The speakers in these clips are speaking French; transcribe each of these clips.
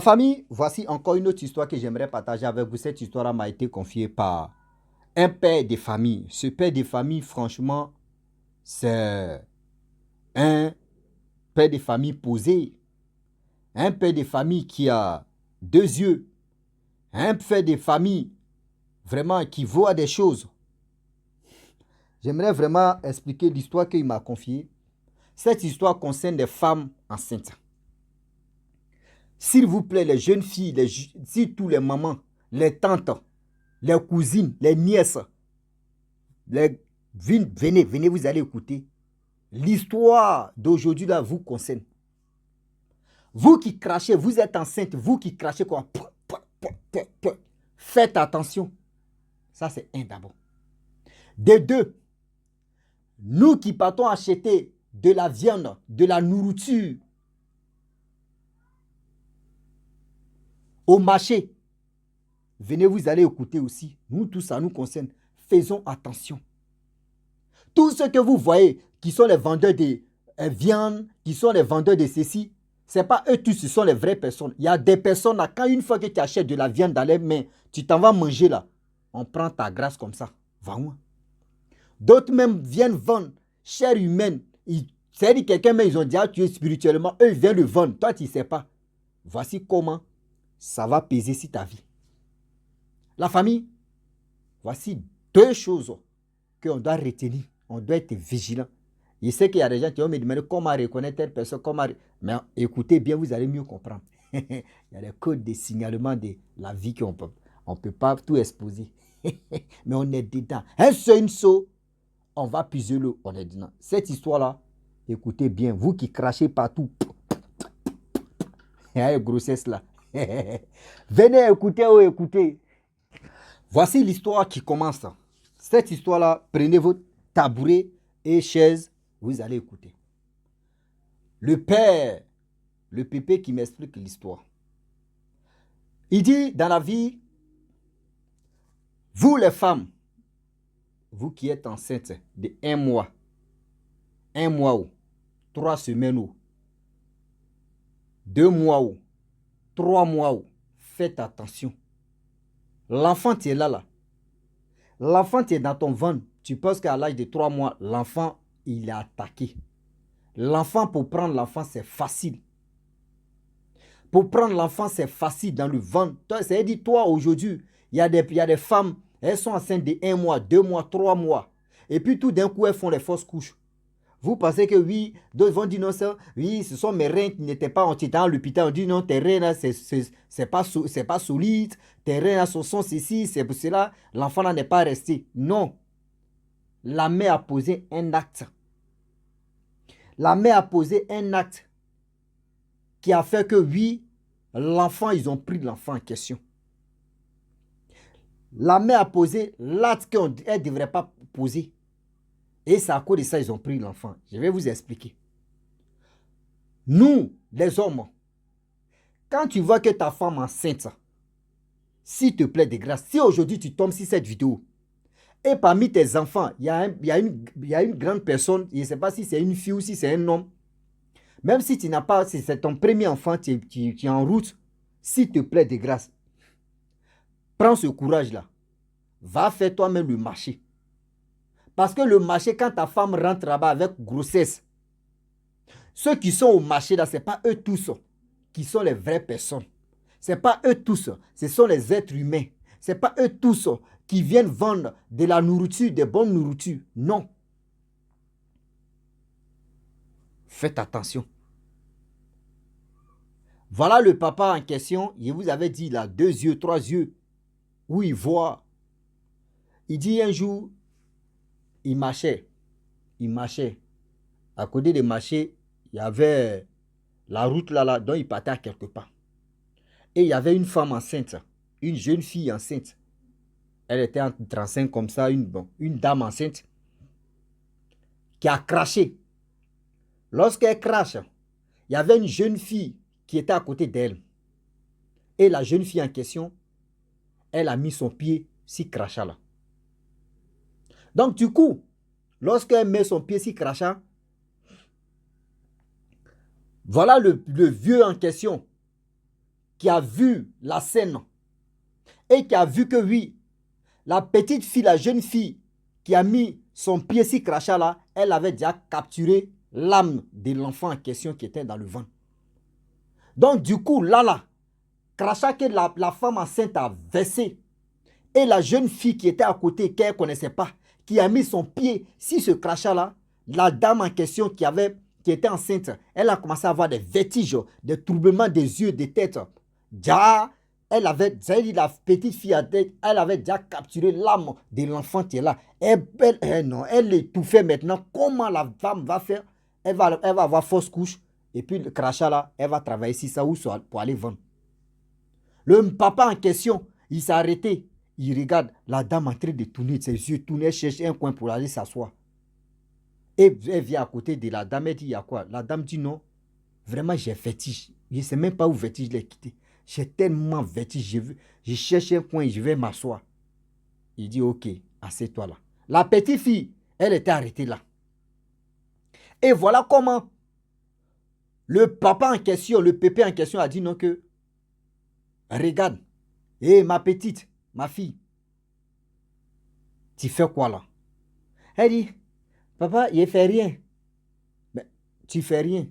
famille, voici encore une autre histoire que j'aimerais partager avec vous. Cette histoire m'a été confiée par un père de famille. Ce père de famille, franchement, c'est un père de famille posé. Un père de famille qui a deux yeux. Un père de famille vraiment qui voit des choses. J'aimerais vraiment expliquer l'histoire qu'il m'a confiée. Cette histoire concerne des femmes enceintes. S'il vous plaît, les jeunes filles, surtout les mamans, les tantes, les cousines, les nièces, venez, vous allez écouter. L'histoire d'aujourd'hui là vous concerne. Vous qui crachez, vous êtes enceinte, vous qui crachez quoi, faites attention. Ça c'est un d'abord. De deux, nous qui partons acheter de la viande, de la nourriture au marché, venez, vous allez écouter aussi. Nous, tout ça nous concerne. Faisons attention. Tous ceux que vous voyez, qui sont les vendeurs de viande, qui sont les vendeurs de ceci, ce n'est pas eux tous, ce sont les vraies personnes. Il y a des personnes, là, quand une fois que tu achètes de la viande dans les mains, tu t'en vas manger là, on prend ta grâce comme ça. Va-moi. D'autres même viennent vendre chair humaine. C'est-à-dire quelqu'un, mais ils ont déjà tué spirituellement. Eux, ils viennent le vendre. Toi, tu ne sais pas. Voici comment ça va peser sur ta vie. La famille, voici deux choses qu'on doit retenir. On doit être vigilant. Je sais qu'il y a des gens qui vont me demander comment reconnaître telle personne. Mais écoutez bien, vous allez mieux comprendre. Il y a des codes de signalement de la vie qu'on peut. On ne peut pas tout exposer. Mais on est dedans. Un seul saut, on va puiser l'eau. On est dedans. Cette histoire-là, écoutez bien. Vous qui crachez partout. Il y a une grossesse là. Venez écouter ou écoutez. Voici l'histoire qui commence. Cette histoire-là, prenez votre tabouret et chaise, vous allez écouter. Le père, le pépé qui m'explique l'histoire. Il dit dans la vie, vous les femmes, vous qui êtes enceintes de 1 mois ou 3 semaines ou 2 mois ou 3 mois ou, faites attention. L'enfant, tu es là. L'enfant, tu es dans ton ventre. Tu penses qu'à l'âge de 3 mois, l'enfant, il est attaqué. L'enfant, pour prendre l'enfant, c'est facile. Pour prendre l'enfant, c'est facile dans le ventre. C'est-à-dire, toi, aujourd'hui, il y a des femmes, elles sont enceintes de 1 mois, 2 mois, 3 mois. Et puis, tout d'un coup, elles font les fausses couches. Vous pensez que oui, d'autres vont dire non, ça, oui, ce sont mes reins qui n'étaient pas dans l'hôpital. On dit non, tes reins là, c'est pas solide, tes reins là sont ceci, c'est pour cela, l'enfant là n'est pas resté. Non. La mère a posé un acte. La mère a posé un acte qui a fait que oui, l'enfant, ils ont pris l'enfant en question. La mère a posé l'acte qu'elle ne devrait pas poser. Et c'est à cause de ça ils ont pris l'enfant. Je vais vous expliquer. Nous, les hommes, quand tu vois que ta femme est enceinte, s'il te plaît de grâce, si aujourd'hui tu tombes sur cette vidéo, et parmi tes enfants, il y a une grande personne, je ne sais pas si c'est une fille ou si c'est un homme, même si tu n'as pas, si c'est ton premier enfant, tu es en route, s'il te plaît de grâce, prends ce courage-là. Va faire toi-même le marché. Parce que le marché, quand ta femme rentre là-bas avec grossesse, ceux qui sont au marché là, ce n'est pas eux tous qui sont les vraies personnes. Ce n'est pas eux tous, ce sont les êtres humains. Ce n'est pas eux tous qui viennent vendre de la nourriture, de bonnes nourritures. Non. Faites attention. Voilà le papa en question. Je vous avais dit, il a 2 yeux, 3 yeux, où il voit. Il dit un jour, il marchait. À côté de marché, il y avait la route là, dont il partait à quelque part. Et il y avait une femme enceinte, une jeune fille enceinte. Elle était enceinte comme ça, une dame enceinte qui a craché. Lorsqu'elle crache, il y avait une jeune fille qui était à côté d'elle. Et la jeune fille en question, elle a mis son pied sur crachat là. Donc du coup, lorsqu'elle met son pied sur crachat, voilà le vieux en question qui a vu la scène et qui a vu que oui, la petite fille, la jeune fille qui a mis son pied sur crachat là, elle avait déjà capturé l'âme de l'enfant en question qui était dans le ventre. Donc du coup, là, crachat que la femme enceinte a versé et la jeune fille qui était à côté, qu'elle ne connaissait pas, qui a mis son pied sur ce crachat là, la dame en question qui était enceinte, elle a commencé à avoir des vertiges, des troublements des yeux, des têtes. Déjà, la petite fille, elle avait déjà capturé l'âme de l'enfant qui est là. Elle étouffait maintenant. Comment la femme va faire? Elle va avoir fausse couche. Et puis le crachat là, elle va travailler ici, ça ou soit pour aller vendre. Le papa en question, il s'est arrêté. Il regarde la dame en train de tourner ses yeux, tourner, chercher un coin pour aller s'asseoir. Et elle vient à côté de la dame, elle dit, il y a quoi? La dame dit non, vraiment j'ai vertige. Je ne sais même pas où vertige l'ai quitté. J'ai tellement vertige, je cherche un coin, je vais m'asseoir. Il dit, ok, assieds-toi là. La petite fille, elle était arrêtée là. Et voilà comment le papa en question, le pépé en question a dit non que, regarde, hé ma petite, ma fille, tu fais quoi là? Elle dit, papa, je ne fais rien. Mais tu fais rien.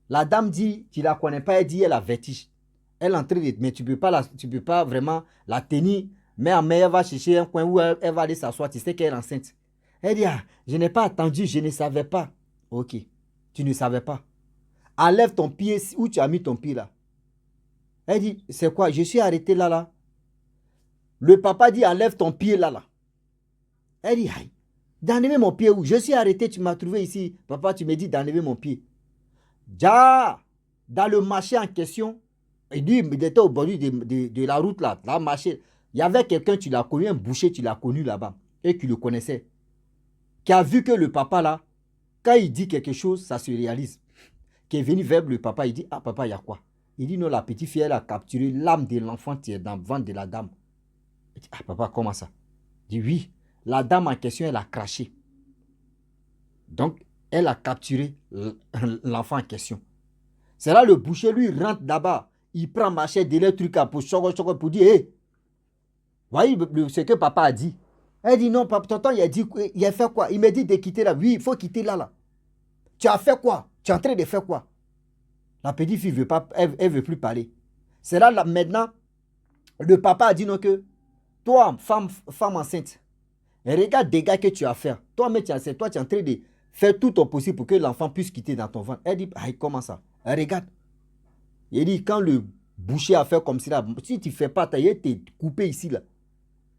La dame dit, tu ne la connais pas, elle dit, elle a vertige. Elle est en train de, mais tu ne peux pas vraiment la tenir. Mais elle va chercher un coin où elle va aller s'asseoir. Tu sais qu'elle est enceinte. Elle dit, ah, je n'ai pas attendu, je ne savais pas. Ok, tu ne savais pas. Enlève ton pied, où tu as mis ton pied là. Elle dit, c'est quoi? Je suis arrêté là. Le papa dit, enlève ton pied là. Elle dit, aïe, d'enlever mon pied où? Je suis arrêté, tu m'as trouvé ici. Papa, tu me dis d'enlever mon pied. Déjà, dans le marché en question, il était au bord de la route là, dans le marché. Il y avait quelqu'un, tu l'as connu, un boucher, tu l'as connu là-bas, et qui le connaissait, qui a vu que le papa là, quand il dit quelque chose, ça se réalise. Qui est venu vers le papa, il dit, ah papa, il y a quoi? Il dit, non, la petite fille, elle a capturé l'âme de l'enfant qui est dans le ventre de la dame. Il dit, ah papa, comment ça? Il dit, oui, la dame en question, elle a craché. Donc, elle a capturé l'enfant en question. C'est là le boucher, lui, rentre là-bas. Il prend machette, des trucs pour dire, hé, voyez ce que papa a dit. Elle dit, non, papa, tonton, il a fait quoi? Il m'a dit de quitter là. Oui, il faut quitter là. Tu as fait quoi? Tu es en train de faire quoi? La petite fille veut pas, elle veut plus parler. C'est là, maintenant, le papa a dit non que, toi, femme enceinte, regarde des dégâts que tu as fait. Toi-même, tu es en train de faire tout ton possible pour que l'enfant puisse quitter dans ton ventre. Elle dit, ah, comment ça? Regarde. Il dit, quand le boucher a fait comme ça, si tu ne fais pas, tu as été coupé ici, là.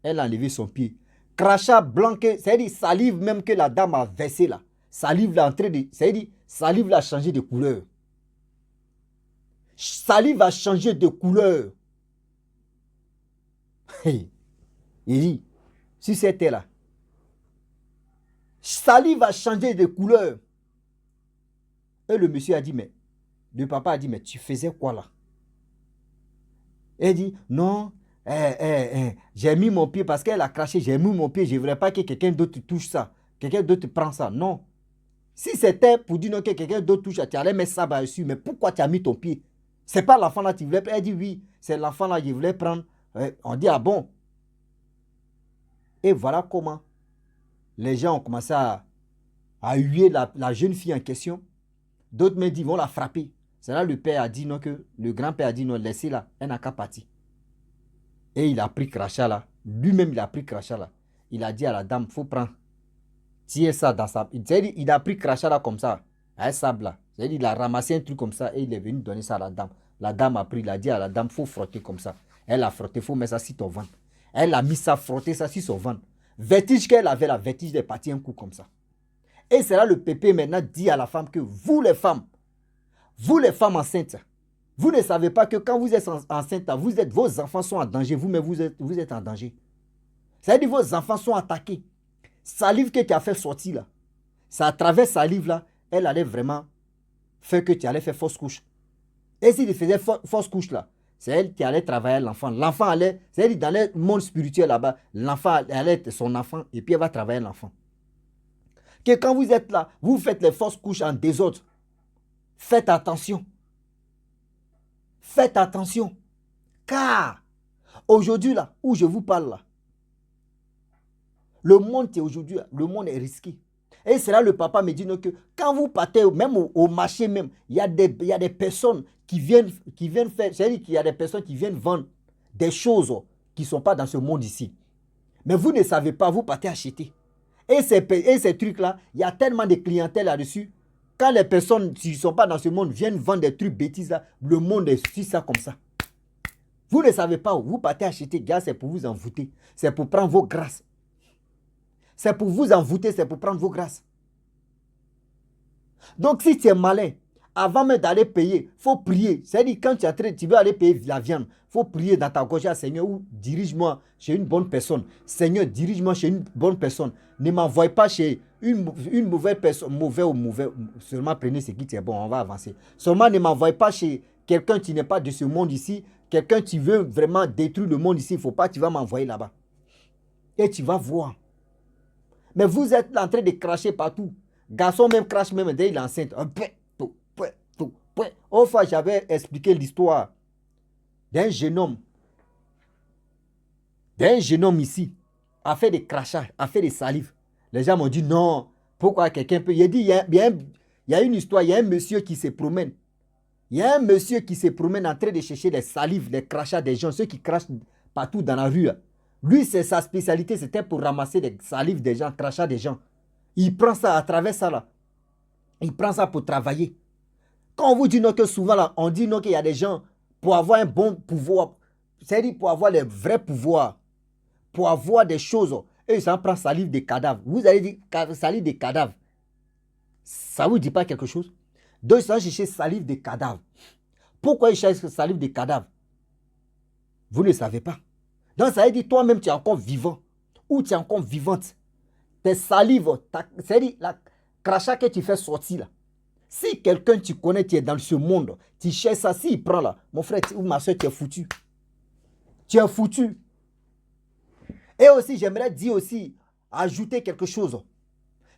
Elle a enlevé son pied. Crachat blanc, c'est-à-dire salive même que la dame a versé là. Salive là, c'est-à-dire salive là a changé de couleur. Salive a changé de couleur. Hey. Il dit, si c'était là, salive a changé de couleur. Et le monsieur a dit, mais, le papa a dit, mais tu faisais quoi là? Elle dit, non, j'ai mis mon pied parce qu'elle a craché, j'ai mis mon pied, je ne voudrais pas que quelqu'un d'autre touche ça, quelqu'un d'autre prend ça. Non. Si c'était pour dire non, que quelqu'un d'autre touche ça, tu allais mettre ça dessus, mais pourquoi tu as mis ton pied? C'est pas l'enfant là que tu voulais prendre. Elle dit, oui, c'est l'enfant là que je voulais prendre. On dit, ah bon? Et voilà comment les gens ont commencé à huer la jeune fille en question. D'autres me disent, ils vont la frapper. C'est là le père a dit non, que le grand-père a dit non, laissez-la, elle n'a qu'à partir. Et il a pris crachat là. Lui-même, il a pris crachat là. Il a dit à la dame, il faut prendre. Tiens ça dans sa... Il a pris crachat là comme ça, à un sable là. C'est-à-dire, il a ramassé un truc comme ça et il est venu donner ça à la dame. La dame a pris, il a dit à la dame, il faut frotter comme ça. Elle a frotté, il faut mettre ça sur ton ventre. Elle a mis ça, frotté ça sur son ventre. Vertige qu'elle avait, la vertige est partie un coup comme ça. Et c'est là le pépé maintenant dit à la femme que vous les femmes enceintes, vous ne savez pas que quand vous êtes enceinte, vos enfants sont en danger, vous-même vous êtes en danger. C'est-à-dire vos enfants sont attaqués. Salive que tu as fait sortir là, ça à travers salive là, elle allait vraiment faire que tu allais faire fausse couche. Et si tu faisais fausse couche là, c'est elle qui allait travailler l'enfant. L'enfant allait, c'est-à-dire dans le monde spirituel là-bas, l'enfant allait être son enfant et puis elle va travailler l'enfant. Que quand vous êtes là, vous faites les fausses couches en désordre. Faites attention. Faites attention. Car aujourd'hui, là, où je vous parle, là, le monde est aujourd'hui, le monde est risqué. Et c'est là le papa me dit non, que quand vous partez, même au marché, même, il y a des personnes qui viennent faire, c'est-à-dire qu'il y a des personnes qui viennent vendre des choses qui ne sont pas dans ce monde ici. Mais vous ne savez pas, vous partez acheter. Et ces trucs-là, il y a tellement de clientèle là-dessus. Quand les personnes qui ne sont pas dans ce monde viennent vendre des trucs bêtises là, le monde est si ça comme ça. Vous ne savez pas où vous partez acheter, gars, c'est pour vous envoûter. C'est pour prendre vos grâces. C'est pour vous envoûter, c'est pour prendre vos grâces. Donc si tu es malin, avant même d'aller payer, il faut prier. C'est-à-dire quand tu veux aller payer la viande, il faut prier dans ta gauche, Seigneur, ou dirige-moi chez une bonne personne. Seigneur, dirige-moi chez une bonne personne. Ne m'envoie pas chez une mauvaise personne, mauvais. Seulement prenez ce qui est bon, on va avancer. Seulement ne m'envoie pas chez quelqu'un qui n'est pas de ce monde ici. Quelqu'un qui veut vraiment détruire le monde ici, il ne faut pas, tu vas m'envoyer là-bas. Et tu vas voir. Mais vous êtes en train de cracher partout. Garçon même crache même dès qu'il est enceinte. Une fois, j'avais expliqué l'histoire d'un jeune homme ici, a fait des crachats, a fait des salives. Les gens m'ont dit non, pourquoi quelqu'un peut... Il a dit, il y a une histoire, il y a un monsieur qui se promène. Il y a un monsieur qui se promène en train de chercher des salives, des crachats des gens, ceux qui crachent partout dans la rue. Lui, c'est sa spécialité, c'était pour ramasser des salives des gens, crachats des gens. Il prend ça à travers ça là. Il prend ça pour travailler. Quand on vous dit non que souvent là, on dit non qu'il y a des gens pour avoir un bon pouvoir, c'est-à-dire pour avoir les vrais pouvoirs, pour avoir des choses, et ils s'en prennent salive des cadavres. Vous allez dire salive des cadavres. Ça ne vous dit pas quelque chose? Donc ils sont chercher salive des cadavres. Pourquoi ils cherchent salive des cadavres? Vous ne savez pas. Donc ça veut dire toi-même tu es encore vivant ou tu es encore vivante. Tes salives, c'est-à-dire la crachat que tu fais sortir là. Si quelqu'un tu connais, tu es dans ce monde, tu cherches ça, s'il prend là, mon frère ou ma soeur, tu es foutu. Tu es foutu. Et aussi, j'aimerais dire aussi, ajouter quelque chose.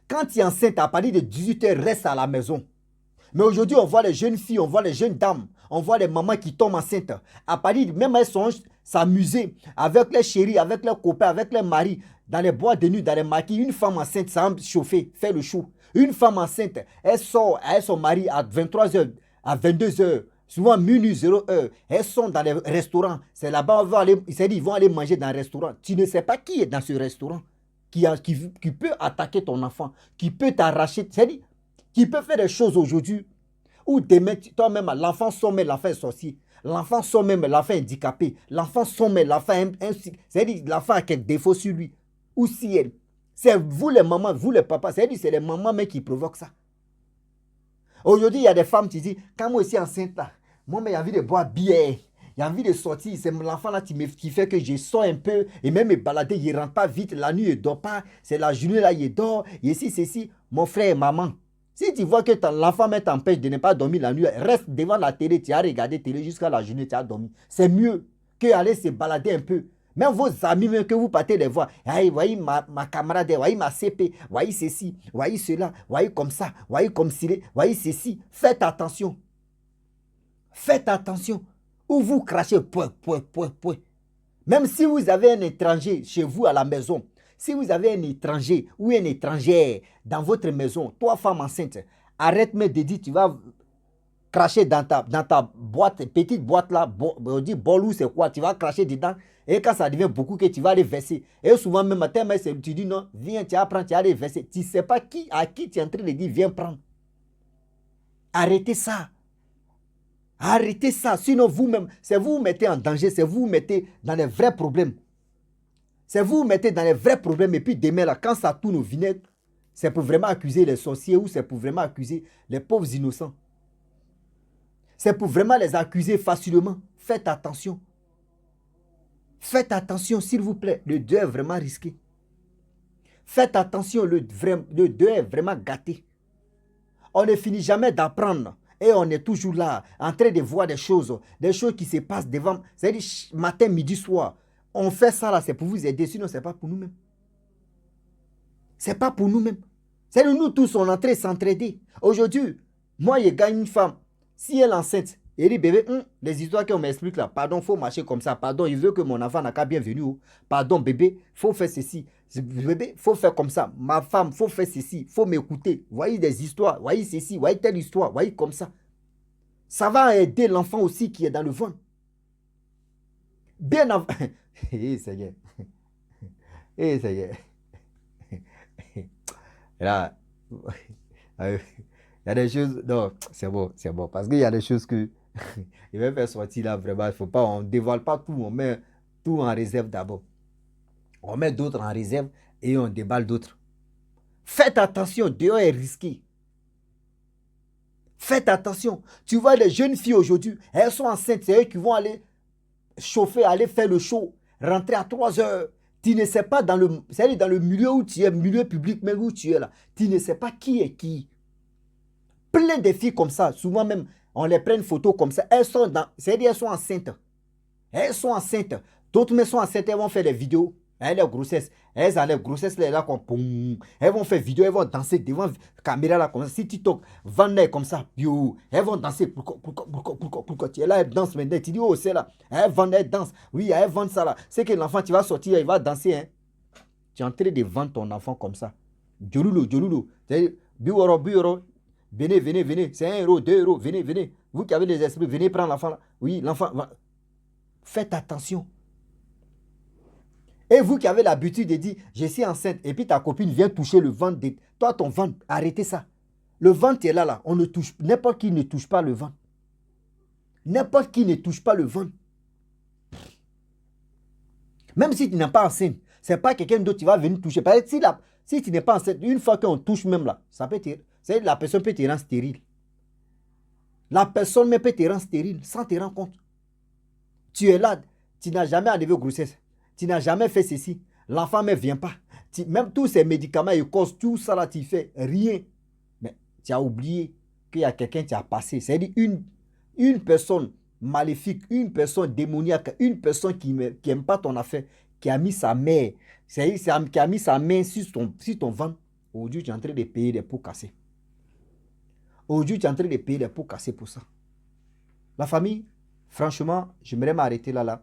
Quand tu es enceinte, à partir de 18 h, reste à la maison. Mais aujourd'hui, on voit les jeunes filles, on voit les jeunes dames, on voit les mamans qui tombent enceintes. À Paris, même elles sont s'amuser avec les chéris, avec leurs copains, avec leurs maris, dans les boîtes de nuit, dans les maquis. Une femme enceinte, ça va chauffer, faire le chaud. Une femme enceinte, elle sort avec son mari à 23 h, à 22 h, souvent minuit 0 h. Elles sont dans les restaurants. C'est là-bas, ils vont aller manger dans un restaurant. Tu ne sais pas qui est dans ce restaurant, qui peut attaquer ton enfant, qui peut t'arracher. C'est-à-dire, qui peut faire des choses aujourd'hui où demain, toi-même, l'enfant sommet, l'enfant est sorcier. L'enfant sommet, l'enfant est handicapé. L'enfant sommet, l'enfant c'est-à-dire l'enfant a quelques défauts sur lui. Ou si elle. C'est vous les mamans, vous les papas, c'est-à-dire c'est les mamans mais qui provoquent ça. Aujourd'hui, il y a des femmes qui disent, quand moi je suis enceinte là, moi j'ai envie de boire bière. J'ai envie de sortir, c'est l'enfant là qui fait que je sors un peu et même me balader, il ne rentre pas vite, la nuit il ne dort pas, c'est la journée là il dort, et ici, c'est ici, mon frère et maman. Si tu vois que l'enfant t'empêche de ne pas dormir la nuit, reste devant la télé, tu as regardé la télé jusqu'à la journée, tu as dormi. C'est mieux qu'aller se balader un peu. Même vos amis, même que vous partez les voir, hey, voyez ma camarade, voyez ma CP, voyez ceci, voyez cela, voyez comme ça, voyez comme ci, voyez ceci. Faites attention. Faites attention. Ou vous crachez, point. Même si vous avez un étranger chez vous à la maison, si vous avez un étranger ou une étrangère dans votre maison, toi femme enceinte, arrête-moi de dire tu vas cracher dans ta boîte, petite boîte là, on dit bol ou c'est quoi, tu vas cracher dedans et quand ça devient beaucoup que tu vas aller verser. Et souvent même matin, tu dis non, viens, tu vas prendre, tu vas aller verser. Tu ne sais pas à qui tu es en train de dire viens prendre. Arrêtez ça. Arrêtez ça, sinon vous-même, c'est vous vous mettez en danger, c'est vous vous mettez dans les vrais problèmes. C'est vous vous mettez dans les vrais problèmes et puis demain, là, quand ça tourne au vinaigre, c'est pour vraiment accuser les sorciers ou c'est pour vraiment accuser les pauvres innocents. C'est pour vraiment les accuser facilement. Faites attention. Faites attention, s'il vous plaît. Le deuil est vraiment risqué. Faites attention, le deuil est vraiment gâté. On ne finit jamais d'apprendre. Et on est toujours là, en train de voir des choses qui se passent devant. C'est-à-dire matin, midi, soir. On fait ça là, c'est pour vous aider, sinon ce n'est pas pour nous-mêmes. Ce n'est pas pour nous-mêmes. C'est-à-dire nous tous, on est en train de s'entraider. Aujourd'hui, moi, je gagne une femme. Si elle est enceinte, Il dit, bébé, les histoires qu'on m'explique là, pardon, il faut marcher comme ça. Pardon, il veut que mon enfant n'a qu'à bienvenue. Pardon, bébé, il faut faire ceci. Bébé, il faut faire comme ça. Ma femme, il faut faire ceci. Il faut m'écouter. Voyez des histoires. Voyez ceci. Voyez telle histoire. Voyez comme ça. Ça va aider l'enfant aussi qui est dans le ventre. Bien avant. Seigneur. Seigneur. Là, il y a des choses. Non, c'est bon. Parce qu'il y a des choses que. Il va faire sortir là, vraiment. Il faut pas. On ne dévoile pas tout. On met tout en réserve d'abord. On met d'autres en réserve et on déballe d'autres. Faites attention. Dehors est risqué. Faites attention. Tu vois les jeunes filles aujourd'hui, elles sont enceintes. C'est eux qui vont aller chauffer, aller faire le show, rentrer à 3 heures. Tu ne sais pas dans le milieu où tu es, milieu public même où tu es là, tu ne sais pas qui est qui. Plein de filles comme ça, souvent même, on les prend une photo comme ça, elles sont enceintes. Elles sont enceintes. D'autres mais sont enceintes, elles vont faire des vidéos. Elles ont grossesse. Elles ont les grossesses là comme boum. Elles vont faire vidéo, elles vont danser devant la caméra là comme ça. Si TikTok vend comme ça, elles vont danser. Pourquoi tu es là, elles dansent maintenant. Tu dis, oh, c'est là. Elles vendent, elles dansent. Oui, elles vendent ça là. C'est que l'enfant, tu vas sortir, il va danser. Hein. Tu es en train de vendre ton enfant comme ça. Djolulo. Bioro. Venez. C'est 1 euro, 2 euros. Venez. Vous qui avez des esprits, venez prendre l'enfant là. Oui, l'enfant va. Faites attention. Et vous qui avez l'habitude de dire, je suis enceinte, et puis ta copine vient toucher le ventre. Toi, ton ventre, arrêtez ça. Le ventre est là. On ne touche, n'importe qui ne touche pas le ventre. N'importe qui ne touche pas le ventre. Même si tu n'es pas enceinte, ce n'est pas quelqu'un d'autre qui va venir toucher. Parce que si tu n'es pas enceinte, une fois qu'on touche même là, la personne peut te rendre stérile. La personne peut te rendre stérile sans te rendre compte. Tu es là, tu n'as jamais enlevé grossesse. Tu n'as jamais fait ceci. L'enfant ne vient pas. Même tous ces médicaments, ils causent tout ça là, tu fais rien. Mais tu as oublié qu'il y a quelqu'un qui a passé. C'est-à-dire une personne maléfique, une personne démoniaque, une personne qui n'aime pas ton affaire, qui a mis sa main, qui a mis sa main sur ton ventre. Aujourd'hui, tu es en train de payer des pots cassés. Aujourd'hui, tu es en train de payer des pots cassés pour ça. La famille, franchement, j'aimerais m'arrêter là.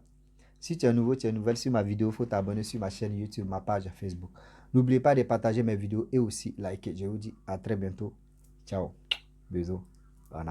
Si tu es nouveau, tu es nouvelle sur ma vidéo, il faut t'abonner sur ma chaîne YouTube, ma page Facebook. N'oubliez pas de partager mes vidéos et aussi liker. Je vous dis à très bientôt. Ciao. Bisous. Bonne